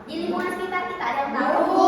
Di lingkungan sekitar kita ada yang tahu?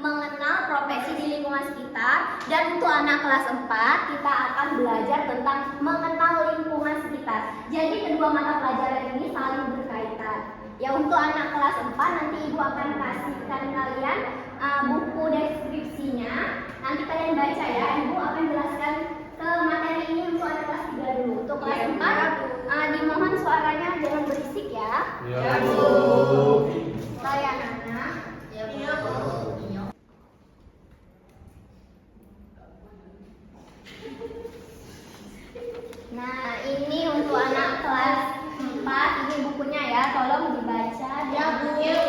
Mengenal profesi di lingkungan sekitar, dan untuk anak kelas 4 kita akan belajar tentang mengenal lingkungan sekitar. Jadi kedua mata pelajaran ini saling berkaitan. Ya, untuk anak kelas 4 nanti Ibu akan kasihkan kalian buku deskripsinya. Nanti kalian baca ya. Ibu akan jelaskan ke materi ini untuk anak kelas 3 dulu. Untuk kelas 4 dimohon suaranya jangan berisik ya. Ya, Bu. Saya anak. Ya, Bu. Nah, ini untuk anak kelas 4, ini bukunya ya, tolong dibaca. Ya, Bu. Ya.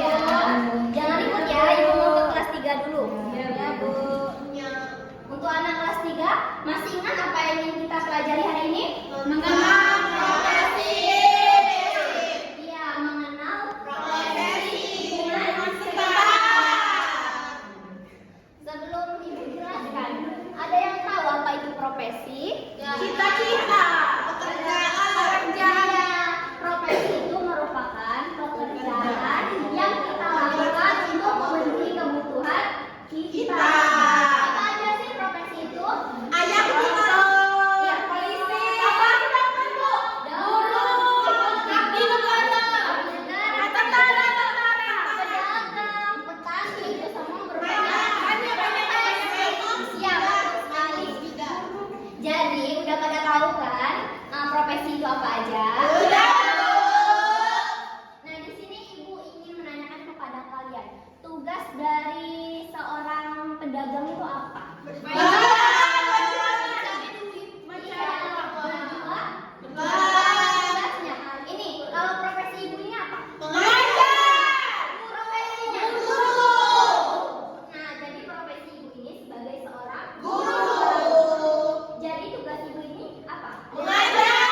Jangan ikut ya, Ibu mau ke kelas 3 dulu. Ya, Bu. Untuk anak kelas 3, masih ingat apa yang ingin kita pelajari hari ini? Mengenal profesi. Iya, mengenal profesi lingkungan sekitar. Sebelum Ibu jelaskan, ada yang tahu apa itu profesi? Cita-cita, pekerjaan. Profesi itu merupakan pekerjaan yang kita lakukan untuk memenuhi kebutuhan kita. Apa aja sih profesi itu? Ayah dokter, ya polisi, apa kita perlu? Guru, abdi negara, pedagang, petani, itu semua merupakan sekali. Jadi udah pada tahu kan profesi itu apa aja? Udah. Nah, di sini Ibu ingin menanyakan kepada kalian, tugas dari seorang pedagang itu apa? Tugasnya. Ini kalau profesi Ibu ini apa? Profesinya guru. Nah, jadi profesi Ibu ini sebagai seorang guru. Jadi tugas Ibu ini apa? Mengajar.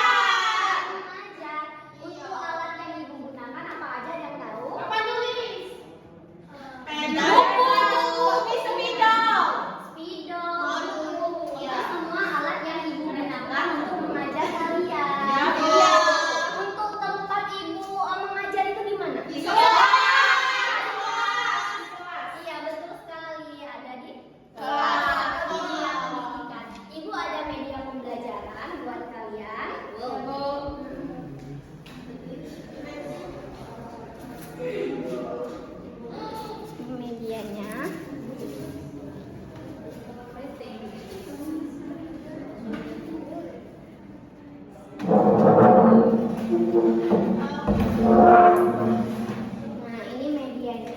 Untuk alat yang Ibu gunakan apa aja, yang tahu? Apa nulis? Pena. Spidol. Ya, semua alat yang Ibu gunakan untuk mengajar kalian. Untuk tempat Ibu mengajar itu di mana? Di sekolah. Iya, betul sekali. Ada di kelas. Media pendidikan. Ibu ada media pembelajaran buat kalian. Medianya. Nah, ini medianya.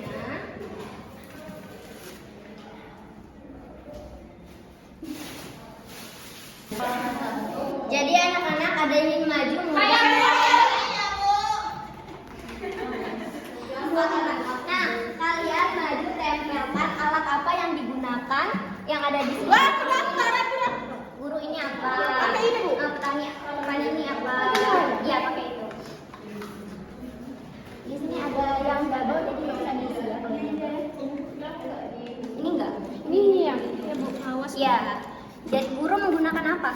Jadi anak-anak ada yang ingin maju? Nah, kalian maju tempelkan alat apa yang digunakan yang ada di sini. Guru ini apa? Petani ini apa? Iya, pakai itu. Di sini ada yang double, jadi nggak bisa diisi ya. Ini enggak? Ini ya, Bu, awas. Iya. Jadi guru menggunakan apa?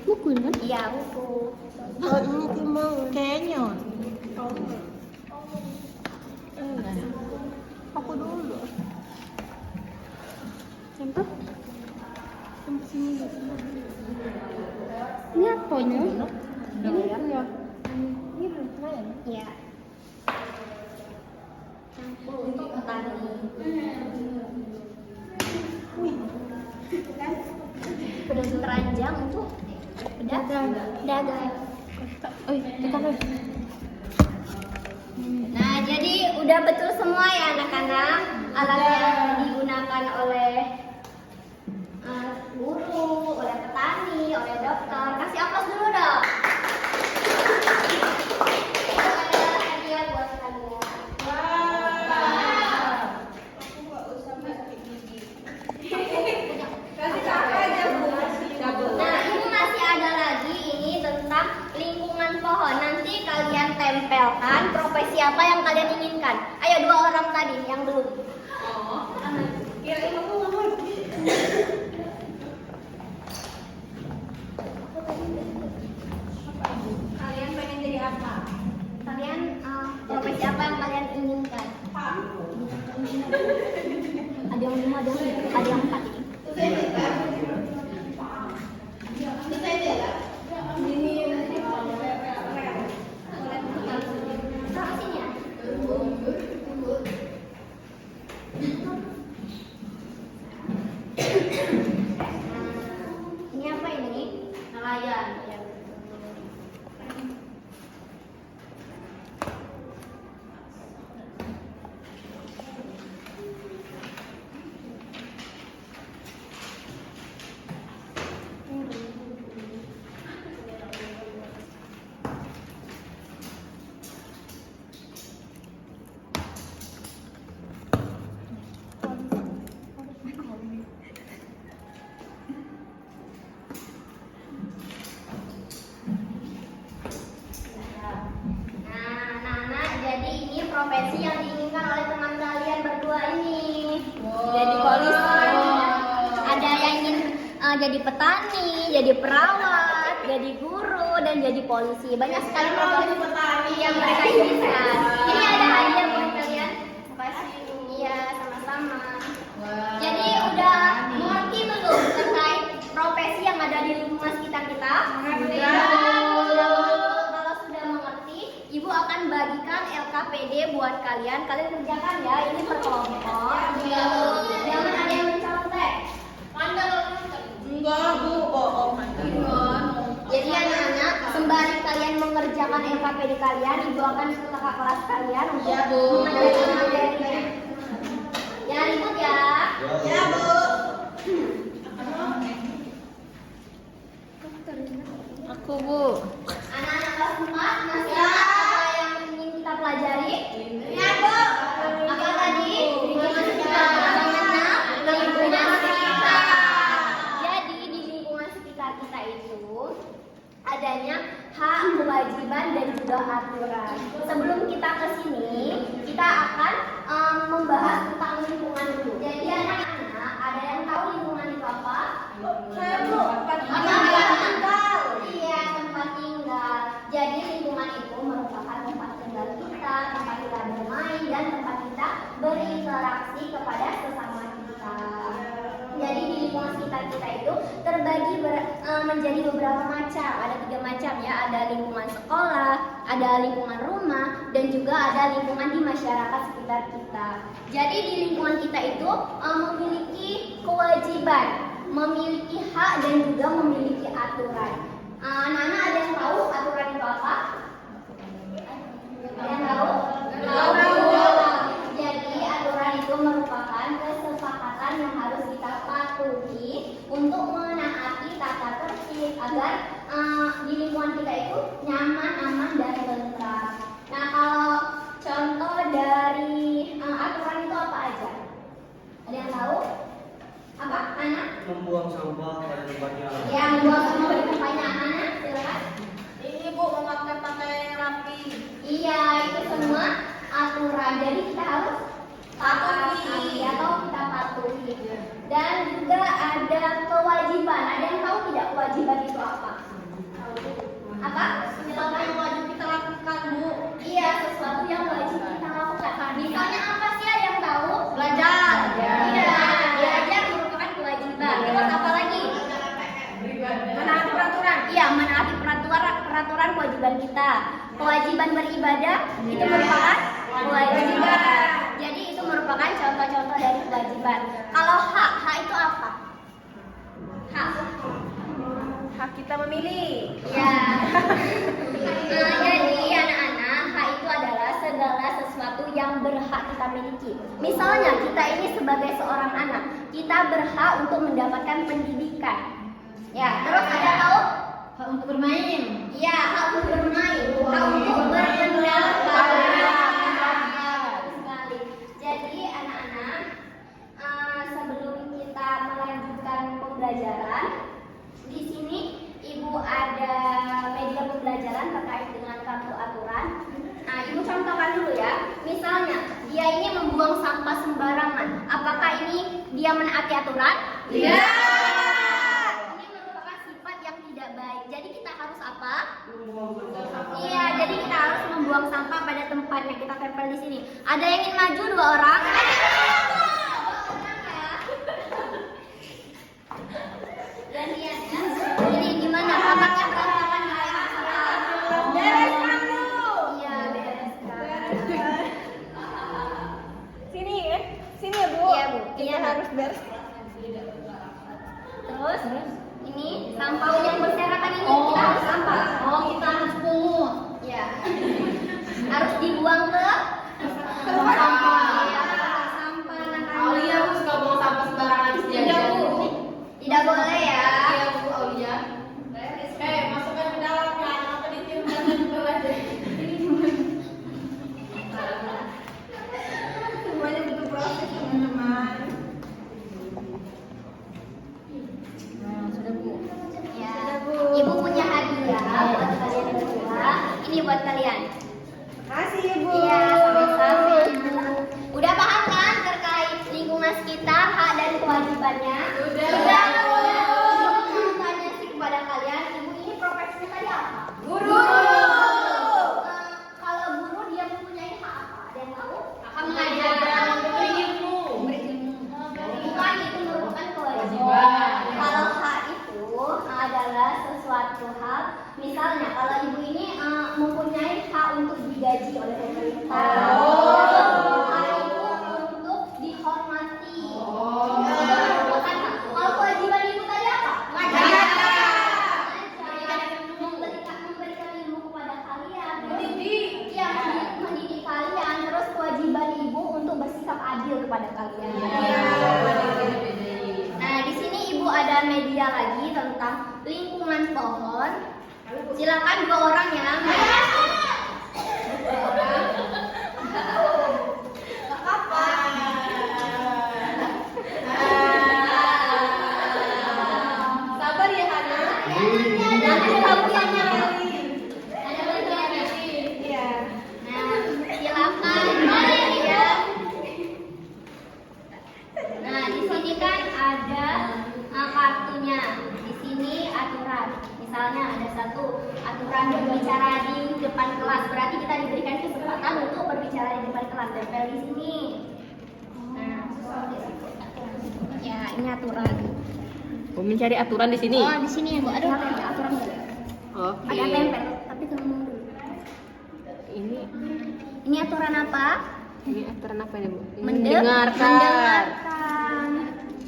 Buku kan? Iya, buku. Buku mau kenyon. Aku dulu. Contoh? Ini apanya? Ini ya. Ini belum keren. Iya. Untuk petani. Pedang keranjang untuk pedagang. Nah, jadi udah betul semua ya anak-anak alat yang digunakan oleh guru, oleh petani, oleh dokter. Kasih aplaus dulu dong. Hadiah buat kalian. Wow. Aku nggak usah pakai gigi. Kasih apa aja, Bu. apa yang kalian inginkan? Ayo, 2 orang tadi yang belum. Kirain aku ngomong. Kalian pengen jadi apa? Kalian profesi apa yang kalian inginkan? Ada yang 5, ada yang 4 ini. Sini ya. Ini apa ini? Nelayan. Jadi ini profesi yang diinginkan oleh teman kalian berdua ini. Jadi polisi. Ada yang ingin jadi petani, jadi perawat, jadi guru, dan jadi polisi. Banyak sekali profesi yang mereka inginkan. Ini ada hadiah buat kalian. Makasih. Iya, sama-sama. Jadi udah mengerti belum terkait profesi yang ada di lingkungan sekitar kita? Kalau sudah mengerti, Ibu akan bagikan LKPD buat kalian. Kalian kerjakan ya, ini per kelompok. Jangan ada yang mencontek. Enggak, Bu. Oh, Jadi anak-anak, sembari kalian mengerjakan LKPD kalian, Ibu akan ke kakak kelas kalian untuk Ya, Bu. mengerjakan materinya. Jangan ribut ya. Ya, Bu. Aku, Bu. Anak-anak kelas 4 masih ada apa yang ingin kita pelajari? Ya, Bu. Apa tadi? Lingkungan sekitar. Mengenal lingkungan sekitar. Jadi di lingkungan sekitar kita itu adanya hak, kewajiban, dan juga aturan. Sebelum kita ke sini, kita akan membahas tentang lingkungan dulu. Jadi anak-anak, ada yang tahu lingkungan itu apa? Saya, Bu. Tempat tinggal. Iya, tempat tinggal. Jadi lingkungan itu merupakan tempat tinggal kita, tempat kita bermain, dan tempat kita berinteraksi kepada sesama kita. Jadi di lingkungan sekitar kita itu terbagi menjadi beberapa macam. Ada 3 macam ya. Ada lingkungan sekolah, ada lingkungan rumah, dan juga ada lingkungan di masyarakat sekitar kita. Jadi di lingkungan kita itu memiliki kewajiban, memiliki hak, dan juga memiliki aturan. Anak-anak ada yang tahu aturan itu apa? Ada yang tahu? Jadi aturan itu merupakan kesepakatan yang harus kita patuhi untuk menaati tata tertib agar di lingkungan kita itu nyaman, aman, dan tentram. Nah, kalau contoh dari aturan itu apa aja? Ada yang tahu? Apa, Ana? Membuang sampah pada tempatnya. Ya, membuang sampah pada tempatnya. Ana, silakan. Ini, Bu, memakai pakaian rapi. Iya, itu semua aturan. Jadi kita harus Patuhi. atau kita patuhi. Dan juga ada kewajiban. Ada yang tahu tidak kewajiban itu apa? Apa? Apa yang wajib kita lakukan, Bu? Iya, sesuatu yang wajib kita lakukan. Misalnya apa sih, ada yang tahu? Belajar. Iya, belajar merupakan kewajiban. Terus apa lagi? Menaati peraturan. Iya, menaati peraturan kewajiban kita. Kewajiban beribadah itu merupakan kewajiban. Jadi itu merupakan contoh-contoh dari kewajiban. Kalau hak itu apa? Hak. Hak kita memilih. Ya. Jadi anak-anak, hak itu adalah segala sesuatu yang berhak kita miliki. Misalnya kita ini sebagai seorang anak, kita berhak untuk mendapatkan pendidikan. Ya, terus ada tahu? Hak untuk bermain. Iya, hak untuk bermain, hak untuk berpendapat. Sekali. Jadi anak-anak, sebelum kita melanjutkan pembelajaran, di sini Ibu ada media pembelajaran terkait dengan kartu aturan. Nah, Ibu contohkan dulu Misalnya, dia ini membuang sampah sembarangan. Apakah ini dia menaati aturan? Tidak. Ini merupakan sifat yang tidak baik. Jadi kita harus apa? Iya, jadi kita harus membuang sampah pada tempatnya. Kita tempel di sini. Ada yang ingin maju 2 orang? Gantian ya. Ini gimana? Kamarnya berantakan nggak ya? Bereskan dulu. Iya, bereskan. Sini ya. Sini ya, Bu. Iya, Bu. Kita Iya, Bu. harus beres. Terus ini sampah yang berserakan ini kita harus sampah. Oh, kita harus pungut. Ya. Harus dibuang ke sampah. Iya, sampah. Aulia aku suka buang sampah sembarangan di sini. Tidak, Bu. Tidak boleh ya. Iya Bu Aulia. Masukkan ke dalam ya. Apa ditiupkan ke bawah aja. Semuanya butuh proses, teman-teman. Nah, sudah, Bu. Ya. Ibu punya hadiah buat kalian berdua. Ini buat kalian. Makasih, Ibu. Iya, sama-sama Ibu. Udah paham kan terkait lingkungan sekitar, hak dan kewajibannya? Udah. Ibu mau tanya sih kepada kalian, Ibu ini profesinya tadi apa? Guru. Kalau guru dia mempunyai hak apa? Ada yang tahu? Akan mengajar, memberi ilmu. Bukan, itu merupakan kewajiban. Kewajiban. Kalau hak itu adalah sesuatu hal, misalnya kalau ibu ini mempunyai hak untuk digaji oleh pemerintah. Hak itu untuk dihormati. Bukan hak. Kalau kewajiban ibu tadi apa? Memberikan ilmu kepada kalian. Mendidik. Iya, mendidik kalian. Terus kewajiban ibu untuk bersikap adil kepada kalian. Nah, di sini ibu ada media lagi tentang lingkungan pohon. Silakan 2 orang ya. Sabar ya Hana. Nanti kamu yang nyari. Ada bagiannya. Iya. Nah, silakan ya. Nah, di sini kan ada kartunya. Di sini aturan. Misalnya ada satu aturan berbicara di depan kelas. Berarti kita diberikan kesempatan untuk berbicara di depan kelas. Tempel di sini. Nah, ya ini aturan. Bu mencari aturan di sini. Oh, di sini ya, Bu. Aduh, ada aturan nggak? Oke. Ada tempel, tapi tunggu dulu. Ini Ini aturan apa? aturan apa ya Bu? Ini Mendengarkan.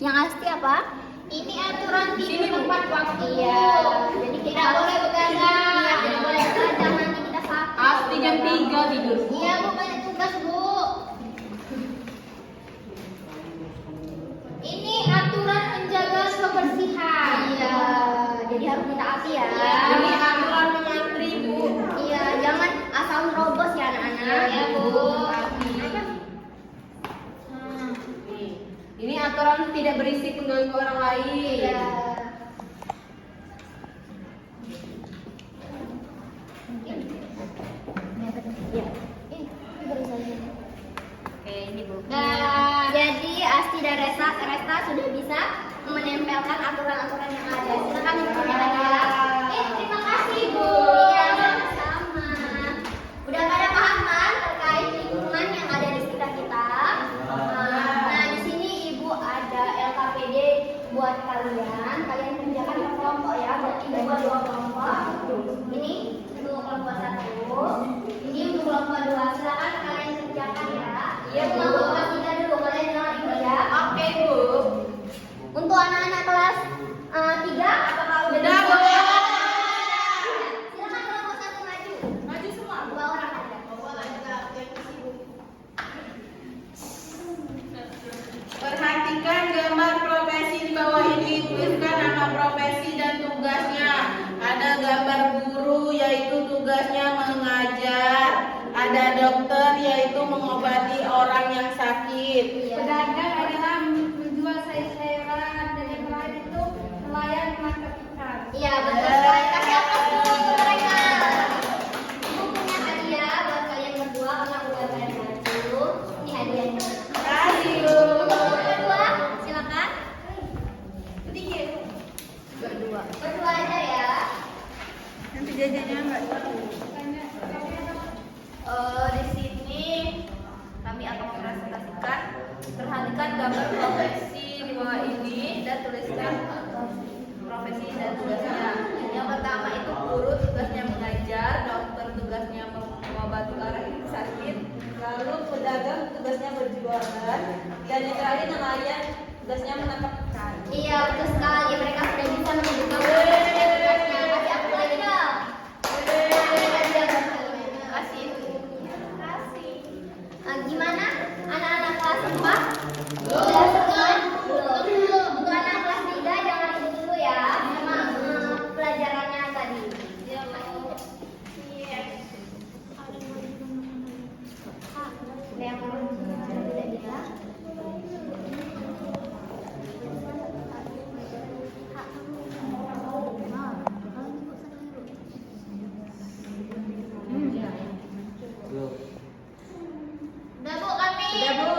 Yang asli apa? Ini aturan tidur tepat waktu. Iya. Jadi kita Tidak boleh begadang. Iya, tidak boleh begadang, nanti kita sakit. Pasti jam 3 tidur. Iya, Bu, banyak tugas, Bu. Ini aturan menjaga kebersihan. Iya, jadi harus ditaati ya. Ini aturan mengantri Bu. Iya, jangan asal nerobos ya anak-anak. Iya Bu. Ini aturan tidak berisik mengganggu orang lain. Iya. Iya. Oke, ini Bu. Nah. Jadi Asti dan Resta sudah bisa menempelkan aturan-aturan yang ada. Silakan Ibu punya hadiah. Terima kasih Bu. Iya, sama-sama. Udah pada paham kan terkait lingkungan yang ada di sekitar kita? Nah, di sini Ibu ada LKPD buat kalian. Kalian kerjakan per kelompok ya. Buat Ibu buat 2 kelompok. Ini untuk kelompok 1. Ini untuk kelompok 2. Silakan kalian kerjakan ya. Iya, Bu. Kelompok 3 dulu. Kalian jangan ikut ya. Oke Bu. Untuk anak-anak kelas 3, apakah udah Udah, bisa? Bu. Silakan kelompok 1 maju. Maju semua. 2 orang aja. Perhatikan gambar profesi di bawah ini. Tuliskan nama profesi dan tugasnya. Ada gambar guru yaitu tugasnya mengajar. Ada dokter yaitu mengobati orang yang sakit. Pedagang adalah menjual sayur-sayuran dan yang lain itu nelayan menangkap ikan. Iya, betul sekali. Kasih aplaus dulu untuk mereka. Ibu punya hadiah buat kalian berdua karena udah kalian maju. Berdua aja ya. Nanti jajannya enggak. Di sini kami akan mempresentasikan. Perhatikan gambar profesi di bawah ini dan tuliskan profesi dan tugasnya. Yang pertama itu guru, tugasnya mengajar, dokter tugasnya mengobati orang yang sakit, lalu pedagang tugasnya berjualan, dan yang terakhir nelayan tugasnya menangkap ikan. Iya, betul sekali. Mereka sudah bisa membuka tugasnya. Kasih aku lagi dong. Kasih. Gimana? Anak-anak kelas 4? Sudah semua? Belum. Untuk anak kelas 3 jangan ikut dulu ya. Sama pelajarannya tadi. Ada yang mau tidak bisa? Udah Bu kami. Udah, Bu.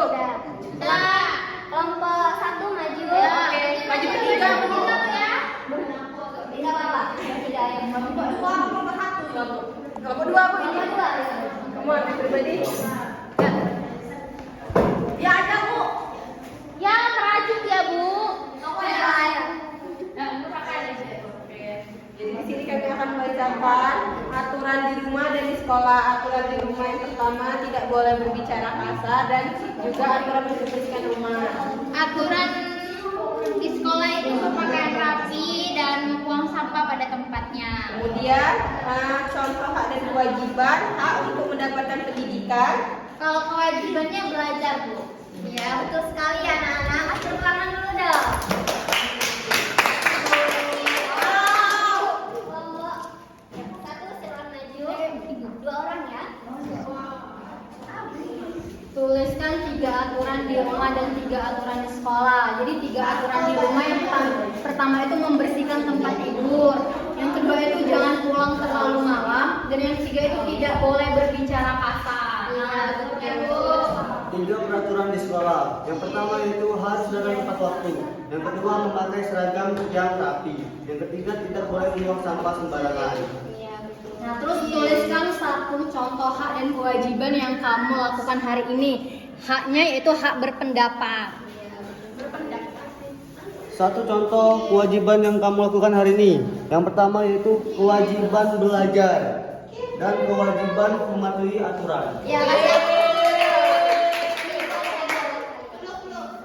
Udah. Kelompok 1 maju. Ya, oke. Maju bertiga, Bu. Ya. Tidak apa-apa. Tidak yang kelompok 2. Kelompok 2 Bu ini. Kelompok 2. Kamu ambil pribadi. Ya ada Bu. Ya, merajuk ya Bu. Ya. Jadi di sini kami akan membacakan aturan di rumah dan di sekolah. Aturan di rumah yang pertama tidak boleh berbicara kasar dan juga aturan membersihkan rumah. Aturan di sekolah itu berpakaian rapi dan buang sampah pada tempatnya. Kemudian contoh hak dan kewajiban, hak untuk mendapatkan pendidikan. Kalau kewajibannya belajar Bu. Ya, betul sekali anak-anak. Atur tangan dulu dong. Kelompok 1 silakan maju. 2 orang ya. Tuliskan 3 aturan di rumah dan 3 aturan di sekolah. Jadi 3 aturan di rumah yang pertama itu membersihkan tempat tidur. Yang kedua itu jangan pulang terlalu malam. Dan yang ketiga itu tidak boleh berbicara kasar. Nah, betul ya Bu. 3 peraturan di sekolah. Yang pertama yaitu harus dalam tepat waktu. Yang kedua memakai seragam yang rapi. Yang ketiga tidak boleh membuang sampah sembarangan. Nah, terus tuliskan 1 contoh hak dan kewajiban yang kamu lakukan hari ini. Haknya yaitu hak berpendapat. 1 contoh kewajiban yang kamu lakukan hari ini. Yang pertama yaitu kewajiban belajar dan kewajiban mematuhi aturan. Ya, kasih.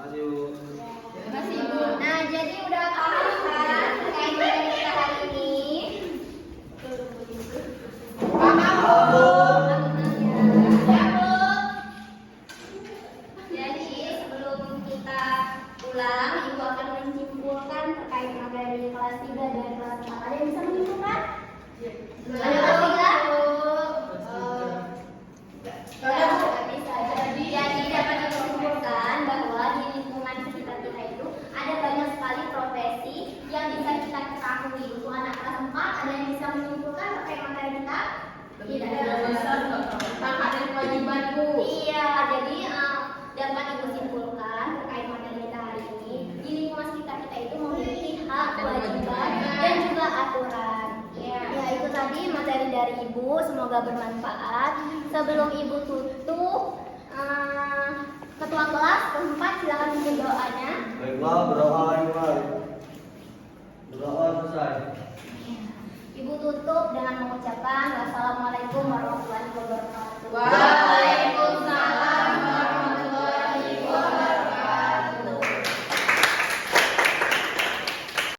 Maju. Kasih Bu. Nah, jadi udah paham kan terkait dengan kita hari ini? Jadi sebelum kita pulang, Ibu akan menyimpulkan terkait materi kelas 3 dan kelas 4. Ada yang bisa menyimpulkan? Ada kelas 3? Nggak bisa. Jadi dapat disimpulkan bahwa di lingkungan sekitar kita itu ada banyak sekali profesi yang bisa kita ketahui. Untuk anak kelas 4 ada yang bisa menyimpulkan terkait materi kita? Tidak ada. Tentang hak dan kewajiban Bu. Iya, jadi dapat Ibu simpulkan terkait materi kita hari ini. Di lingkungan sekitar kita itu memiliki hak, kewajiban, dan juga aturan. Ya, itu tadi materi dari Ibu. Semoga bermanfaat. Sebelum Ibu tutup, Ketua kelas keempat silakan bikin doanya. Baiklah, berdoa dimulai. Berdoa selesai. Ibu tutup dengan mengucapkan wassalamualaikum warahmatullahi wabarakatuh.